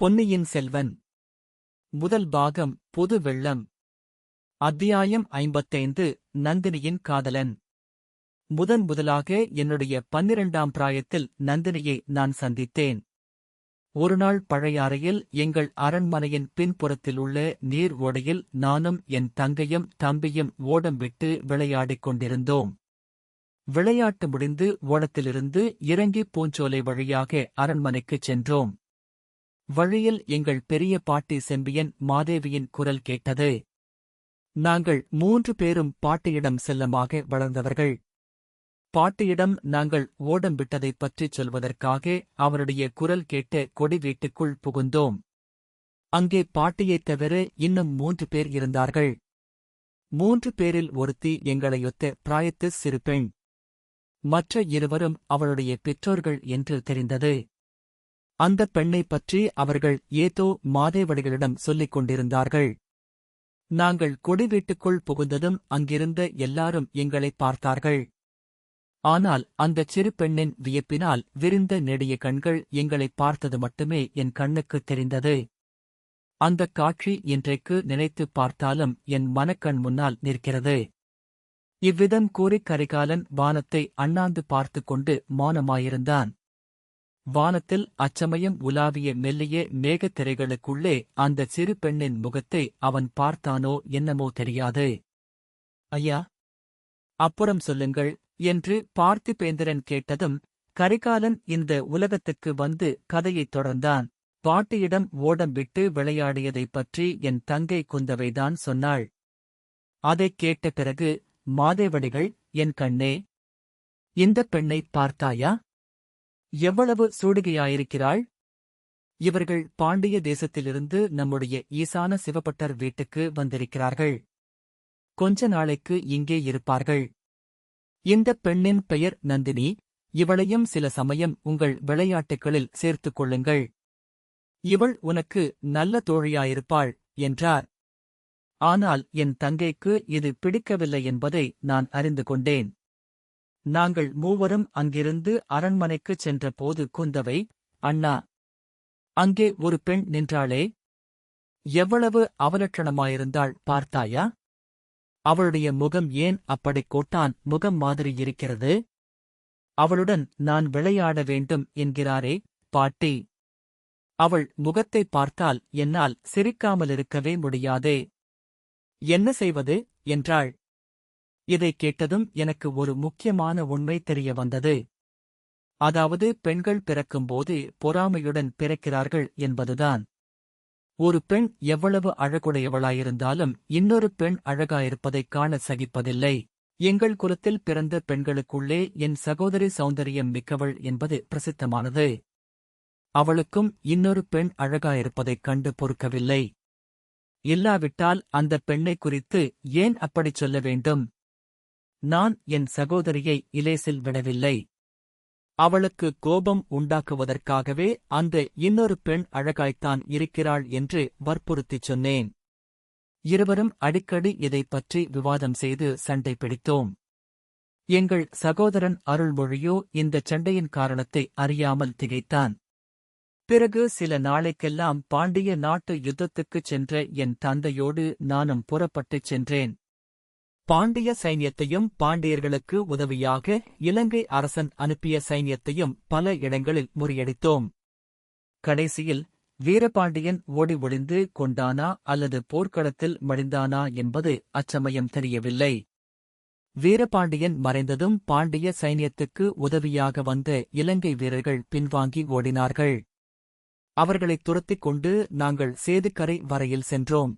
பொன்னியின் செல்வன் முதல் பாகம் புது வெள்ளம். அத்தியாயம் 55. நந்தினியின் காதலன். முதலாக என்னுடைய 12ஆம் பிராயத்தில் நந்தினியை நான் சந்தித்தேன். ஒருநாள் பழையாறையில் எங்கள் அரண்மனையின் பின்புறத்திலுள்ள நீர் ஓடையில் நானும் என் தங்கையும் தம்பியும் ஓடம் விட்டு விளையாடிக் கொண்டிருந்தோம். விளையாட்டு முடிந்து ஓடத்திலிருந்து இறங்கி பூஞ்சோலை வழியாக அரண்மனைக்குச் சென்றோம். வழியில் எங்கள் பெரிய பாட்டி செம்பியன் மாதேவியின் குரல் கேட்டது. நாங்கள் 3 பேரும் பாட்டியிடம் செல்லமாக வளர்ந்தவர்கள். பாட்டியிடம் நாங்கள் ஓடம் விட்டதைப் பற்றிச் சொல்வதற்காக அவருடைய குரல் கேட்ட கொடி வீட்டுக்குள் புகுந்தோம். அங்கே பாட்டியைத் தவிர இன்னும் 3 பேர் இருந்தார்கள். 3 பேரில் ஒருத்தி எங்களையொத்த பிராயத்து சிறு பெண். மற்ற இருவரும் அவளுடைய பெற்றோர்கள் என்று தெரிந்தது. அந்தப் பெண்ணைப் பற்றி அவர்கள் ஏதோ மாதேவடிகளிடம் சொல்லிக் கொண்டிருந்தார்கள். நாங்கள் கொடி வீட்டுக்குள் புகுந்ததும் அங்கிருந்த எல்லாரும் எங்களைப் பார்த்தார்கள். ஆனால் அந்தச் சிறு பெண்ணின் வியப்பினால் விரிந்த நெடிய கண்கள் எங்களைப் பார்த்தது மட்டுமே என் கண்ணுக்குத் தெரிந்தது. அந்தக் காட்சி இன்றைக்கு நினைத்துப் பார்த்தாலும் என் மனக்கண் முன்னால் நிற்கிறது. இவ்விதம் கூறிக் கரிகாலன் வானத்தை அண்ணாந்து பார்த்துக் கொண்டு மௌனமாயிருந்தான். வானத்தில் அச்சமயம் உலாவிய மெல்லிய மேகத் திரைகளுக்குள்ளே அந்தச் சிறு பெண்ணின் முகத்தை அவன் பார்த்தானோ என்னமோ தெரியாது. ஐயா, அப்புறம் சொல்லுங்கள் என்று பார்த்திபேந்திரன் கேட்டதும் கரிகாலன் இந்த உலகத்துக்கு வந்து கதையைத் தொடர்ந்தான். பாட்டியிடம் ஓடம் விட்டு விளையாடியதைப் பற்றி என் தங்கை குந்தவைதான் சொன்னாள். அதைக் கேட்ட பிறகு மாதேவடிகள், என் கண்ணே, இந்தப் பெண்ணைப் பார்த்தாயா? எவ்வளவு சூடிகையாயிருக்கிறாள்! இவர்கள் பாண்டிய தேசத்திலிருந்து நம்முடைய ஈசான சிவபட்டர் வீட்டுக்கு வந்திருக்கிறார்கள். கொஞ்ச நாளைக்கு இங்கே இருப்பார்கள். இந்தப் பெண்ணின் பெயர் நந்தினி. இவளையும் சில சமயம் உங்கள் விளையாட்டுகளில் சேர்த்துக் கொள்ளுங்கள். இவள் உனக்கு நல்ல தோழியாயிருப்பாள் என்றார். ஆனால் என் தங்கைக்கு இது பிடிக்கவில்லை என்பதை நான் அறிந்து கொண்டேன். நாங்கள் 3வரும் அங்கிருந்து அரண்மனைக்குச் சென்றபோது குந்தவை, அண்ணா, அங்கே ஒரு பெண் நின்றாளே, எவ்வளவு அவலட்சணமாயிருந்தாள் பார்த்தாயா? அவளுடைய முகம் ஏன் அப்படிக் கோட்டான் முகம் மாதிரி இருக்கிறது? அவளுடன் நான் விளையாட வேண்டும் என்கிறாரே பாட்டி. அவள் முகத்தைப் பார்த்தால் என்னால் சிரிக்காமலிருக்கவே முடியாதே. என்ன செய்வது என்றாள். இதைக் கேட்டதும் எனக்கு ஒரு முக்கியமான உண்மை தெரிய வந்தது. அதாவது பெண்கள் பிறக்கும்போது பொறாமையுடன் பிறக்கிறார்கள் என்பதுதான். ஒரு பெண் எவ்வளவு அழகுடையவளாயிருந்தாலும் இன்னொரு பெண் அழகாயிருப்பதைக் காண சகிப்பதில்லை. எங்கள் குலத்தில் பிறந்த பெண்களுக்குள்ளே என் சகோதரி சௌந்தரியம் மிக்கவள் என்பது பிரசித்தமானது. அவளுக்கும் இன்னொரு பெண் அழகாயிருப்பதைக் கண்டு பொறுக்கவில்லை. இல்லாவிட்டால் அந்தப் பெண்ணைக் குறித்து ஏன் அப்படிச் சொல்ல வேண்டும்? நான் என் சகோதரியை இலேசில் விடவில்லை. அவளுக்கு கோபம் உண்டாக்குவதற்காகவே அந்த இன்னொரு பெண் அழகாய்த்தான் இருக்கிறாள் என்று வற்புறுத்திச் சொன்னேன். இருவரும் அடிக்கடி இதைப் பற்றி விவாதம் செய்து சண்டை பிடித்தோம். எங்கள் சகோதரன் அருள்மொழியோ இந்தச் சண்டையின் காரணத்தை அறியாமல் திகைத்தான். பிறகு சில நாளைக்கெல்லாம் பாண்டிய நாட்டு யுத்தத்துக்குச் சென்ற என் தந்தையோடு நானும் புறப்பட்டுச் சென்றேன். பாண்டிய சைன்யத்தையும் பாண்டியர்களுக்கு உதவியாக இலங்கை அரசன் அனுப்பிய சைன்யத்தையும் பல இடங்களில் முறியடித்தோம். கடைசியில் வீரபாண்டியன் ஓடி ஒளிந்து கொண்டானா அல்லது போர்க்களத்தில் மடிந்தானா என்பது அச்சமயம் தெரியவில்லை. வீரபாண்டியன் மறைந்ததும் பாண்டிய சைன்யத்துக்கு உதவியாக வந்த இலங்கை வீரர்கள் பின்வாங்கி ஓடினார்கள். அவர்களைத் துரத்திக் கொண்டு நாங்கள் சேதுக்கரை வரையில் சென்றோம்.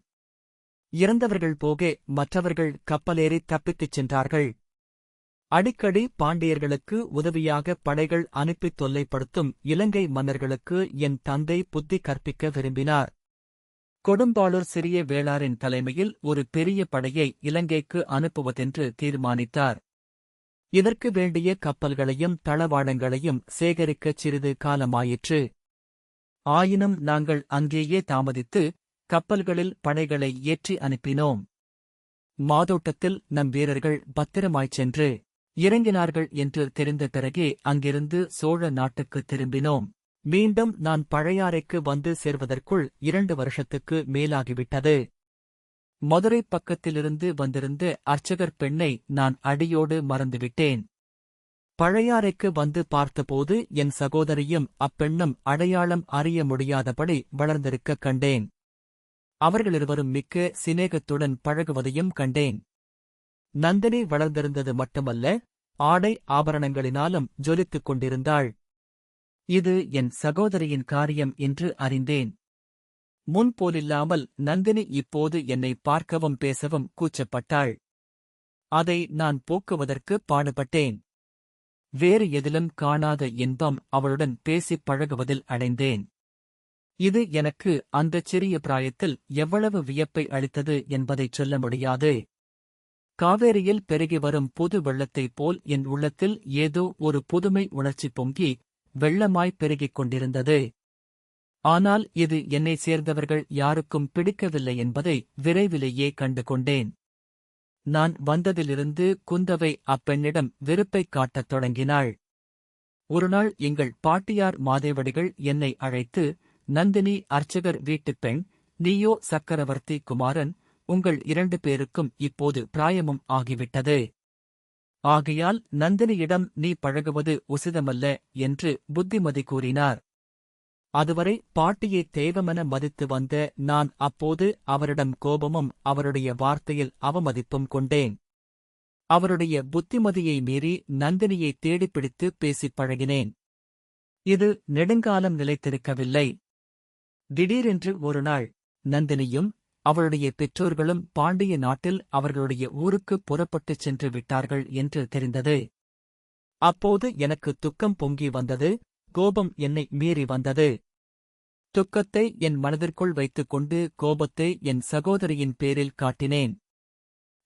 இறந்தவர்கள் போக மற்றவர்கள் கப்பலேறி தப்பித்துச் சென்றார்கள். அடிக்கடி பாண்டியர்களுக்கு உதவியாக படைகள் அனுப்பித் தொல்லைப்படுத்தும் இலங்கை மன்னர்களுக்கு என் தந்தை புத்தி கற்பிக்க விரும்பினார். கொடும்பாளூர் சிறிய வேளாரின் தலைமையில் ஒரு பெரிய படையை இலங்கைக்கு அனுப்புவதென்று தீர்மானித்தார். இதற்கு வேண்டிய கப்பல்களையும் தளவாடங்களையும் சேகரிக்கச் சிறிது காலமாயிற்று. ஆயினும் நாங்கள் அங்கேயே தாமதித்து கப்பல்களில் படைகளை ஏற்றி அனுப்பினோம். மாதோட்டத்தில் நம் வீரர்கள் பத்திரமாய்ச் சென்று இறங்கினார்கள் என்று தெரிந்த பிறகே அங்கிருந்து சோழ நாட்டுக்குத் திரும்பினோம். மீண்டும் நான் பழையாறைக்கு வந்து சேர்வதற்குள் 2 வருஷத்துக்கு மேலாகிவிட்டது. மதுரை பக்கத்திலிருந்து வந்திருந்த அர்ச்சகர் பெண்ணை நான் அடியோடு மறந்துவிட்டேன். பழையாறைக்கு வந்து பார்த்தபோது என் சகோதரியும் அப்பெண்ணும் அடையாளம் அறிய முடியாதபடி வளர்ந்திருக்கக் கண்டேன். அவர்களிருவரும் மிக்க சிநேகத்துடன் பழகுவதையும் கண்டேன். நந்தினி வளர்ந்திருந்தது மட்டுமல்ல, ஆடை ஆபரணங்களினாலும் ஜொலித்துக் கொண்டிருந்தாள். இது என் சகோதரியின் காரியம் என்று அறிந்தேன். முன்போலில்லாமல் நந்தினி இப்போது என்னை பார்க்கவும் பேசவும் கூச்சப்பட்டாள். அதை நான் போக்குவதற்கு பாடுபட்டேன். வேறு எதிலும் காணாத இன்பம் அவளுடன் பேசிப் பழகுவதில் அடைந்தேன். இது எனக்கு அந்தச் சிறிய பிராயத்தில் எவ்வளவு வியப்பை அளித்தது என்பதைச் சொல்ல முடியாது. காவேரியில் பெருகி வரும் புது வெள்ளத்தைப் போல் என் உள்ளத்தில் ஏதோ ஒரு புதுமை உணர்ச்சி பொங்கி வெள்ளமாய் பெருகிக் கொண்டிருந்தது. ஆனால் இது என்னை சேர்ந்தவர்கள் யாருக்கும் பிடிக்கவில்லை என்பதை விரைவிலேயே கண்டு கொண்டேன். நான் வந்ததிலிருந்து குந்தவை அப்பெண்ணிடம் வெறுப்பைக் காட்டத் தொடங்கினாள். ஒருநாள் எங்கள் பாட்டியார் மாதேவடிகள் என்னை அழைத்து, நந்தினி அர்ச்சகர் வீட்டுப் பெண், நீயோ சக்கரவர்த்தி குமாரன், உங்கள் 2 பேருக்கும் இப்போது பிராயமும் ஆகிவிட்டது. ஆகையால் நந்தினியிடம் நீ பழகுவது உசிதமல்ல என்று புத்திமதி கூறினார். அதுவரை பாட்டியை தெய்வமென மதித்து வந்த நான் அப்போது அவரிடம் கோபமும் அவருடைய வார்த்தையில் அவமதிப்பும் கொண்டேன். அவருடைய புத்திமதியை மீறி நந்தினியை தேடிப்பிடித்து பேசிப் பழகினேன். இது நெடுங்காலம் நிலைத்திருக்கவில்லை. திடீரென்று ஒருநாள் நந்தினியும் அவளுடைய பெற்றோர்களும் பாண்டிய நாட்டில் அவர்களுடைய ஊருக்குப் புறப்பட்டுச் சென்று விட்டார்கள் என்று தெரிந்தது. அப்போது எனக்கு துக்கம் பொங்கி வந்தது. கோபம் என்னை மீறி வந்தது. துக்கத்தை என் மனதிற்குள் வைத்துக் கொண்டு கோபத்தை என் சகோதரியின் பேரில் காட்டினேன்.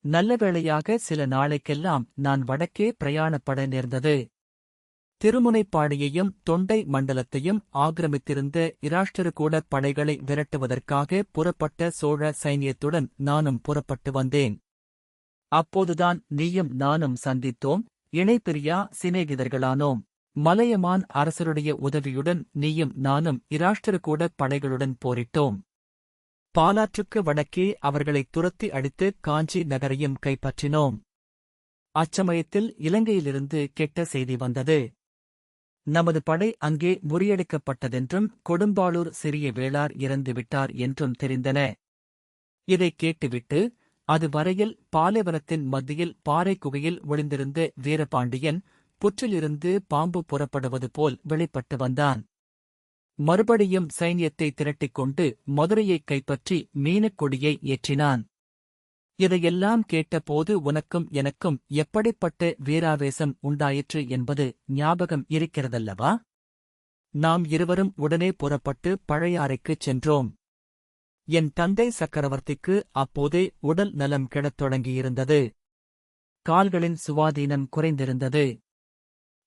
நல்லவேளையாக சில நாளைக்கெல்லாம் நான் வடக்கே பிரயாணப்பட நேர்ந்தது. திருமுனைப்பாடியையும் தொண்டை மண்டலத்தையும் ஆக்கிரமித்திருந்த இராஷ்டிரகூடப் படைகளை விரட்டுவதற்காக புறப்பட்ட சோழ சைனியத்துடன் நானும் புறப்பட்டு வந்தேன். அப்போதுதான் நீயும் நானும் சந்தித்தோம். இணைபிரியா சிநேகிதர்களானோம். மலையமான் அரசருடைய உதவியுடன் நீயும் நானும் இராஷ்டிரகூடப் படைகளுடன் போரிட்டோம். பாலாற்றுக்கு வடக்கே அவர்களை துரத்தி அடித்து காஞ்சி நகரையும் கைப்பற்றினோம். அச்சமயத்தில் இலங்கையிலிருந்து கெட்ட செய்தி வந்தது. நமது படை அங்கே முறியடிக்கப்பட்டதென்றும் கொடும்பாளூர் சிறிய வேளார் இறந்துவிட்டார் என்றும் தெரிந்தன. இதைக் கேட்டுவிட்டு அது வரையில் பாலைவனத்தின் மத்தியில் பாறை குகையில் ஒளிந்திருந்த வீரபாண்டியன் புற்றிலிருந்து பாம்பு புறப்படுவது போல் வெளிப்பட்டு வந்தான். மறுபடியும் சைன்யத்தை திரட்டிக் கொண்டு மதுரையைக் கைப்பற்றி மீனக்கொடியை ஏற்றினான். இதையெல்லாம் கேட்டபோது உனக்கும் எனக்கும் எப்படிப்பட்ட வீராவேசம் உண்டாயிற்று என்பது ஞாபகம் இருக்கிறதல்லவா? நாம் இருவரும் உடனே புறப்பட்டு பழையாறைக்குச் சென்றோம். என் தந்தை சக்கரவர்த்திக்கு அப்போதே உடல் நலம் கெடத் தொடங்கியிருந்தது. கால்களின் சுவாதீனம் குறைந்திருந்தது.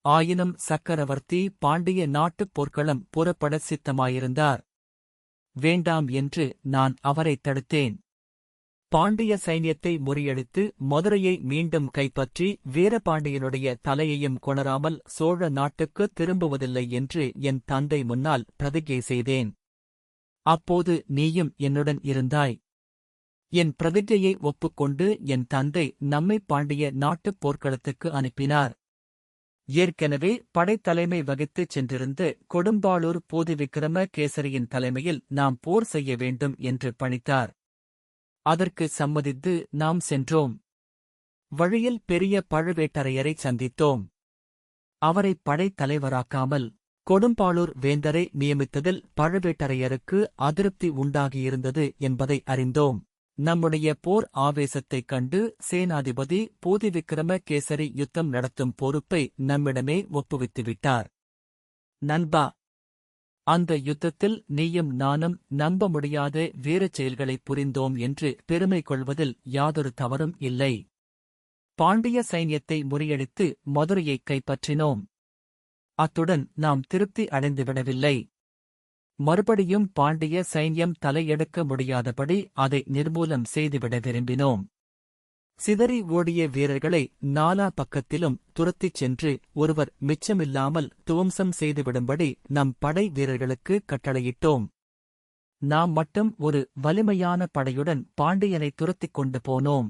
ஆயினும் சக்கரவர்த்தி பாண்டிய நாட்டுப் போர்க்களம் புறப்பட சித்தமாயிருந்தார். வேண்டாம் என்று நான் அவரைத் தடுத்தேன். பாண்டிய சைன்யத்தை முறியடித்து மதுரையை மீண்டும் கைப்பற்றி வீரபாண்டியனுடைய தலையையும் கொணராமல் சோழ நாட்டுக்கு திரும்புவதில்லை என்று என் தந்தை முன்னால் பிரதிஜை செய்தேன். அப்போது நீயும் என்னுடன் இருந்தாய். என் பிரதிஜையை ஒப்புக்கொண்டு என் தந்தை நம்மை பாண்டிய நாட்டுப் போர்க்களத்துக்கு அனுப்பினார். ஏற்கனவே படைத்தலைமை வகித்துச் சென்றிருந்த கொடும்பாளூர் போதிவிக்கிரம கேசரியின் தலைமையில் நாம் போர் செய்ய வேண்டும் என்று பணித்தார். அதற்கு சம்மதித்து நாம் சென்றோம். வழியில் பெரிய பழுவேட்டரையரை சந்தித்தோம். அவரை படைத்தலைவராக்காமல் கொடும்பாளூர் வேந்தரை நியமித்ததில் பழுவேட்டரையருக்கு அதிருப்தி உண்டாகியிருந்தது என்பதை அறிந்தோம். நம்முடைய போர் ஆவேசத்தைக் கண்டு சேனாதிபதி போதிவிக்கிரம கேசரி யுத்தம் நடத்தும் பொறுப்பை நம்மிடமே ஒப்புவித்துவிட்டார். நண்பா, அந்த யுத்தத்தில் நீயும் நானும் நம்ப முடியாத வீரச் செயல்களைப் புரிந்தோம் என்று பெருமை கொள்வதில் யாதொரு தவறும் இல்லை. பாண்டிய சைன்யத்தை முறியடித்து மதுரையைக் கைப்பற்றினோம். அத்துடன் நாம் திருப்தி அடைந்துவிடவில்லை. மறுபடியும் பாண்டிய சைன்யம் தலையெடுக்க முடியாதபடி அதை நிர்மூலம் செய்துவிட விரும்பினோம். சிதறி ஓடிய வீரர்களை நாலா பக்கத்திலும் துரத்திச் சென்று ஒருவர் மிச்சமில்லாமல் துவம்சம் செய்துவிடும்படி நம் படை வீரர்களுக்கு கட்டளையிட்டோம். நாம் மட்டும் ஒரு வலிமையான படையுடன் பாண்டியனை துரத்திக் கொண்டு போனோம்.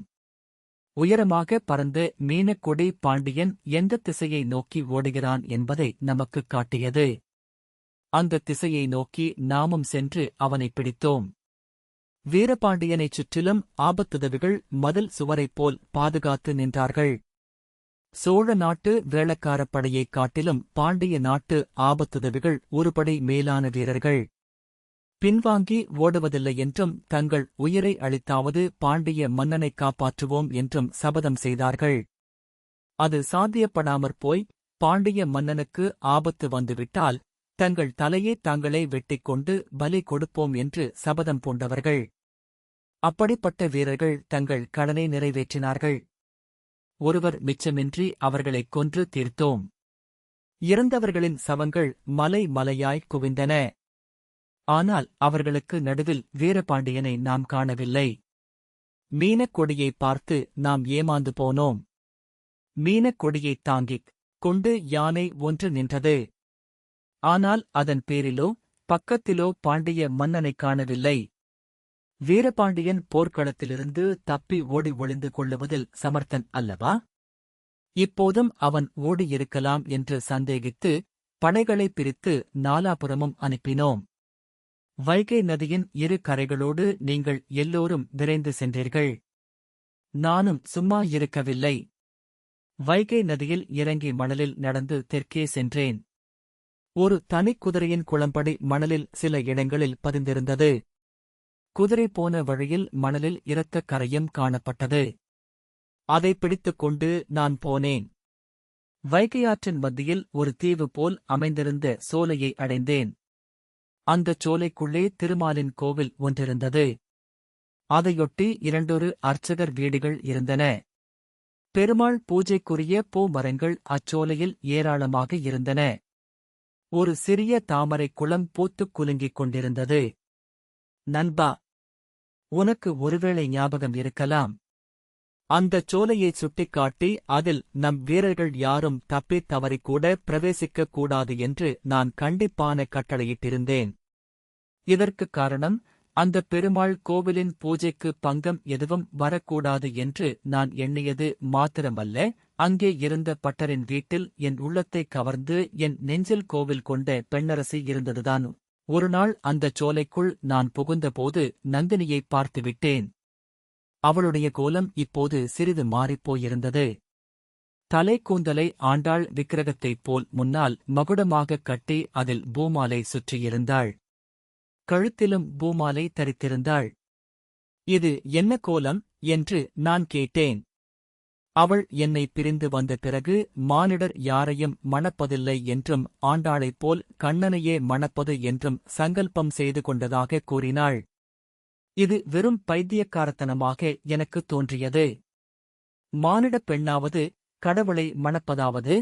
உயரமாக பறந்த மீனக்கொடி பாண்டியன் எந்த திசையை நோக்கி ஓடுகிறான் என்பதை நமக்குக் காட்டியது. அந்த திசையை நோக்கி நாமும் சென்று அவனை பிடித்தோம். வீரபாண்டியனைச் சுற்றிலும் ஆபத்துதவிகள் மதில் சுவரைப் போல் பாதுகாத்து நின்றார்கள். சோழ நாட்டு வேளக்காரப் படையைக் காட்டிலும் பாண்டிய நாட்டு ஆபத்துதவிகள் ஒருபடி மேலான வீரர்கள். பின்வாங்கி ஓடுவதில்லை என்றும் தங்கள் உயிரை அளித்தாவது பாண்டிய மன்னனைக் காப்பாற்றுவோம் என்றும் சபதம் செய்தார்கள். அது சாத்தியப்படாமற் போய் பாண்டிய மன்னனுக்கு ஆபத்து வந்துவிட்டால் தங்கள் தலையே தாங்களே வெட்டிக்கொண்டு பலி கொடுப்போம் என்று சபதம் பூண்டவர்கள். அப்படிப்பட்ட வீரர்கள் தங்கள் கடனை நிறைவேற்றினார்கள். ஒருவர் மிச்சமின்றி அவர்களைக் கொன்று தீர்த்தோம். இறந்தவர்களின் சவங்கள் மலை மலையாய் குவிந்தன. ஆனால் அவர்களுக்கு நடுவில் வீரபாண்டியனை நாம் காணவில்லை. மீனக்கொடியைப் பார்த்து நாம் ஏமாந்து போனோம். மீனக்கொடியைத் தாங்கிக் கொண்டு யானை ஒன்று நின்றது. ஆனால் அதன் பேரிலோ பக்கத்திலோ பாண்டிய மன்னனைக் காணவில்லை. வீரபாண்டியன் போர்க்களத்திலிருந்து தப்பி ஓடி ஒளிந்து கொள்ளுவதில் சமர்த்தன் அல்லவா? இப்போதும் அவன் ஓடியிருக்கலாம் என்று சந்தேகித்து படைகளைப் பிரித்து நாலாபுறமும் அனுப்பினோம். வைகை நதியின் இரு கரைகளோடு நீங்கள் எல்லோரும் விரைந்து சென்றீர்கள். நானும் சும்மா இருக்கவில்லை. வைகை நதியில் இறங்கி மணலில் நடந்து தெற்கே சென்றேன். ஒரு தனிக் குதிரையின் குளம்படி மணலில் சில இடங்களில் பதிந்திருந்தது. குதிரை போன வழியில் மணலில் இரத்தக் கரையும் காணப்பட்டது. அதை பிடித்துக் கொண்டு நான் போனேன். வைகையாற்றின் மத்தியில் ஒரு தீவு போல் அமைந்திருந்த சோலையை அடைந்தேன். அந்தச் சோலைக்குள்ளே திருமாலின் கோவில் ஒன்றிருந்தது. அதையொட்டி இரண்டொரு அர்ச்சகர் வீடுகள் இருந்தன. பெருமாள் பூஜைக்குரிய பூ மரங்கள் அச்சோலையில் ஏராளமாக இருந்தன. ஒரு சிறிய தாமரைக் குளம் பூத்துக் குலுங்கிக் கொண்டிருந்தது. நண்பா, உனக்கு ஒருவேளை ஞாபகம் இருக்கலாம். அந்தச் சோலையைச் சுட்டிக்காட்டி அதில் நம் வீரர்கள் யாரும் தப்பித் தவறிக்கூட பிரவேசிக்கக் கூடாது என்று நான் கண்டிப்பான கட்டளையிட்டிருந்தேன். இதற்குக் காரணம், அந்தப் பெருமாள் கோவிலின் பூஜைக்கு பங்கம் எதுவும் வரக்கூடாது என்று நான் எண்ணியது மாத்திரமல்ல, அங்கே இருந்த பட்டரின் வீட்டில் என் உள்ளத்தைக் கவர்ந்து என் நெஞ்சில் கோவில் கொண்ட பெண்ணரசி இருந்ததுதான். ஒருநாள் அந்தச் சோலைக்குள் நான் புகுந்தபோது நந்தினியைப் பார்த்துவிட்டேன். அவளுடைய கோலம் இப்போது சிறிது மாறிப்போயிருந்தது. தலைக்கூந்தலை ஆண்டாள் விக்கிரகத்தைப் போல் முன்னால் மகுடமாகக் கட்டி அதில் பூமாலை சுற்றியிருந்தாள். கழுத்திலும் பூமாலை தரித்திருந்தாள். இது என்ன கோலம் என்று நான் கேட்டேன். அவள் என்னை பிரிந்து வந்த பிறகு மானிடர் யாரையும் மணப்பதில்லை என்றும் ஆண்டாளைப் போல் கண்ணனையே மணப்பது என்றும் சங்கல்பம் செய்து கொண்டதாகக் கூறினாள். இது வெறும் பைத்தியக்காரத்தனமாக எனக்குத் தோன்றியது. மானிடப் பெண்ணாவது கடவுளை மணப்பதாவது?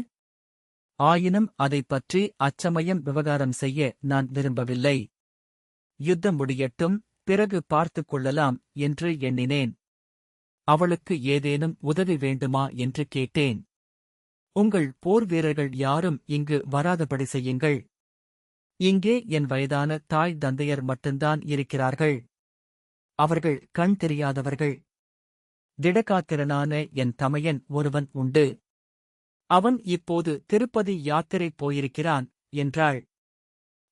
ஆயினும் அதைப் பற்றி அச்சமயம் விவகாரம் செய்ய நான் விரும்பவில்லை. யுத்தம் முடியட்டும், பிறகு பார்த்துக் கொள்ளலாம் என்று எண்ணினேன். அவளுக்கு ஏதேனும் உதவி வேண்டுமா என்று கேட்டேன். உங்கள் போர் வீரர்கள் யாரும் இங்கு வராதபடி செய்யுங்கள். இங்கே என் வயதான தாய் தந்தையர் மட்டும்தான் இருக்கிறார்கள். அவர்கள் கண் தெரியாதவர்கள். திடகாத்திரனான என் தமையன் ஒருவன் உண்டு. அவன் இப்போது திருப்பதி யாத்திரை போயிருக்கிறான் என்றாள்.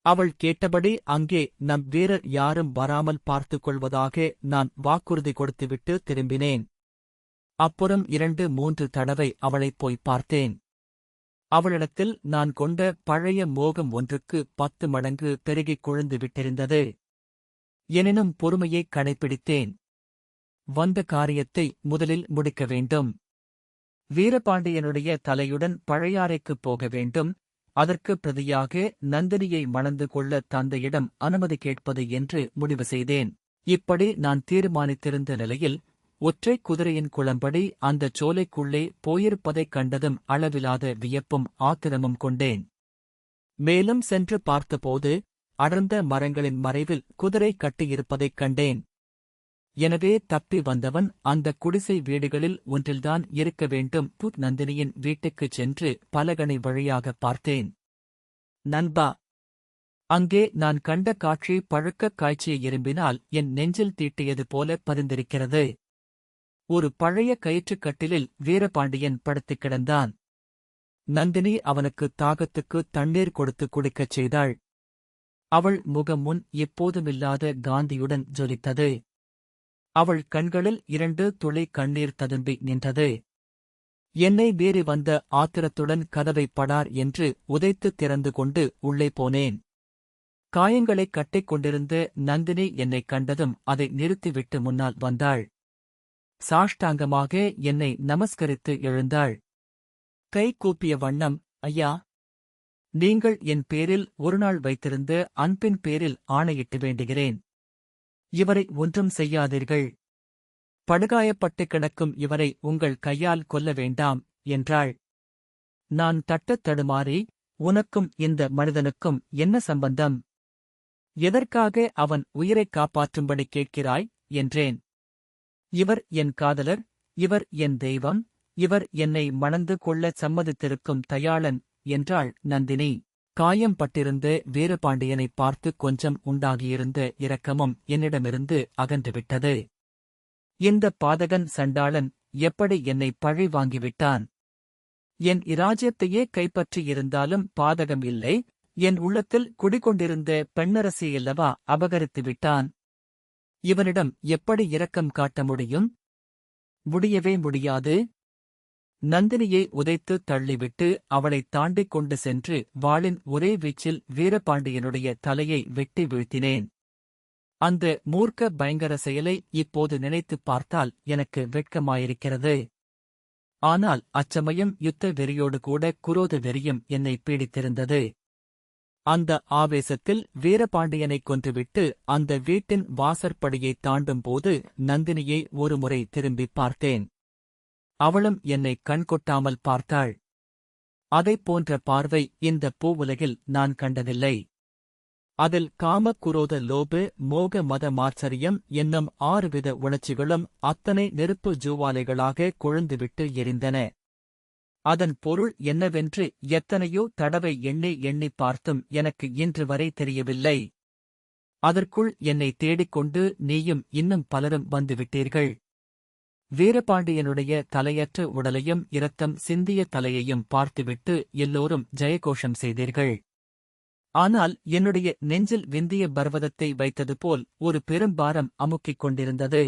அவள் கேட்டபடி அங்கே நம் வீரர் யாரும் வராமல் பார்த்துக் கொள்வதாக நான் வாக்குறுதி கொடுத்துவிட்டு திரும்பினேன். அப்புறம் 2-3 தடவை அவளைப் போய் பார்த்தேன். அவளிடத்தில் நான் கொண்ட பழைய மோகம் ஒன்றுக்கு 10 மடங்கு பெருகிக் கொழுந்து விட்டிருந்தது. எனினும் பொறுமையைக் கடைப்பிடித்தேன். வந்த காரியத்தை முதலில் முடிக்க வேண்டும். வீரபாண்டியனுடைய தலையுடன் பழையாறைக்குப் போக வேண்டும். அதற்கு பிரதியாக நந்தினியை மணந்து கொள்ள தந்தையிடம் அனுமதி கேட்பது என்று முடிவு செய்தேன். இப்படி நான் தீர்மானித்திருந்த நிலையில் ஒற்றைக் குதிரையின் குளம்படி அந்தச் சோலைக்குள்ளே போயிருப்பதைக் கண்டதும் அளவிலாத வியப்பும் ஆத்திரமும் கொண்டேன். மேலும் சென்று பார்த்தபோது அடர்ந்த மரங்களின் மறைவில் குதிரை கட்டியிருப்பதைக் கண்டேன். எனவே தப்பி வந்தவன் அந்த குடிசை வீடுகளில் ஒன்றில்தான் இருக்க வேண்டும். நந்தினியின் வீட்டுக்குச் சென்று பலகணி வழியாக பார்த்தேன். நண்பா, அங்கே நான் கண்ட காட்சி பழுக்கக் காய்ச்சிய எறும்பினால் என் நெஞ்சில் தீட்டியது போல பதிந்திருக்கிறது. ஒரு பழைய கயிற்றுக் கட்டிலில் வீரபாண்டியன் படுத்துக் கிடந்தான். நந்தினி அவனுக்கு தாகத்துக்கு தண்ணீர் கொடுத்து குடிக்கச் செய்தாள். அவள் முகம் முன் எப்போதுமில்லாத காந்தியுடன் ஜொலித்தது. அவள் கண்களில் 2 துளி கண்ணீர் ததும்பி நின்றது. என்னை மீறி வந்த ஆத்திரத்துடன் கதவை படார் என்று உதைத்து திறந்து கொண்டு உள்ளே போனேன். காயங்களைக் கட்டிக் கொண்டிருந்த நந்தினி என்னைக் கண்டதும் அதை நிறுத்திவிட்டு முன்னால் வந்தாள். சாஷ்டாங்கமாக என்னை நமஸ்கரித்து எழுந்தாள். கை கூப்பிய வண்ணம், ஐயா, நீங்கள் என் பேரில் ஒருநாள் வைத்திருந்த அன்பின் பேரில் ஆணையிட்டு வேண்டுகிறேன். இவரை ஒன்றும் செய்யாதீர்கள். படுகாயப்பட்டு கிடக்கும் இவரை உங்கள் கையால் கொல்ல வேண்டாம் என்றாள். நான் தட்டத் தடுமாறி, உனக்கும் இந்த மனிதனுக்கும் என்ன சம்பந்தம்? எதற்காக அவன் உயிரைக் காப்பாற்றும்படி கேட்கிறாய் என்றேன். இவர் என் காதலர், இவர் என் தெய்வம், இவர் என்னை மணந்து கொள்ளச் சம்மதித்திருக்கும் தயாளன் என்றாள் நந்தினி. காயம் பட்டிருந்த வீரபாண்டியனைப் பார்த்து கொஞ்சம் உண்டாகியிருந்த இரக்கமும் என்னிடமிருந்து அகன்றுவிட்டது. இந்தப் பாதகன் சண்டாளன் எப்படி என்னை பழி வாங்கிவிட்டான்? என் இராஜ்யத்தையே கைப்பற்றியிருந்தாலும் பாதகம் இல்லை, என் உள்ளத்தில் குடிகொண்டிருந்த பெண்ணரசியல்லவா அபகரித்து விட்டான். இவனிடம் எப்படி இரக்கம் காட்ட முடியும்? முடியவே முடியாது. நந்தினியை உதைத்து தள்ளிவிட்டு அவளைத் தாண்டிக் கொண்டு சென்று வாளின் ஒரே வீச்சில் வீரபாண்டியனுடைய தலையை வெட்டி வீழ்த்தினேன். அந்த மூர்க்க பயங்கர செயலை இப்போது நினைத்துப் பார்த்தால் எனக்கு வெட்கமாயிருக்கிறது. ஆனால் அச்சமயம் யுத்த வெறியோடு கூட குரோத வெறியும் என்னை பீடித்திருந்தது. அந்த ஆவேசத்தில் வீரபாண்டியனைக் கொன்றுவிட்டு அந்த வீட்டின் வாசற்படியைத் தாண்டும்போது நந்தினியை ஒருமுறை திரும்பிப் பார்த்தேன். அவளும் என்னை கண்கொட்டாமல் பார்த்தாள். அதைப் போன்ற பார்வை இந்த பூவுலகில் நான் கண்டதில்லை. அதில் காம குரோத லோப மோக மத மாச்சரியம் என்னும் 6 வித உணர்ச்சிகளும் அத்தனை நெருப்பு ஜூவாலைகளாக கொழுந்துவிட்டு எரிந்தன. அதன் பொருள் என்னவென்று எத்தனையோ தடவை எண்ணிப் பார்த்தும் எனக்கு இன்று வரை தெரியவில்லை. அதற்குள் என்னை தேடிக்கொண்டு நீயும் இன்னும் பலரும் வந்துவிட்டீர்கள். வீரபாண்டியனுடைய தலையற்ற உடலையும் இரத்தம் சிந்திய தலையையும் பார்த்துவிட்டு எல்லோரும் ஜெயகோஷம் செய்தீர்கள். ஆனால் என்னுடைய நெஞ்சில் விந்திய பர்வதத்தை வைத்தது போல் ஒரு பெரும்பாரம் அமுக்கிக் கொண்டிருந்தது.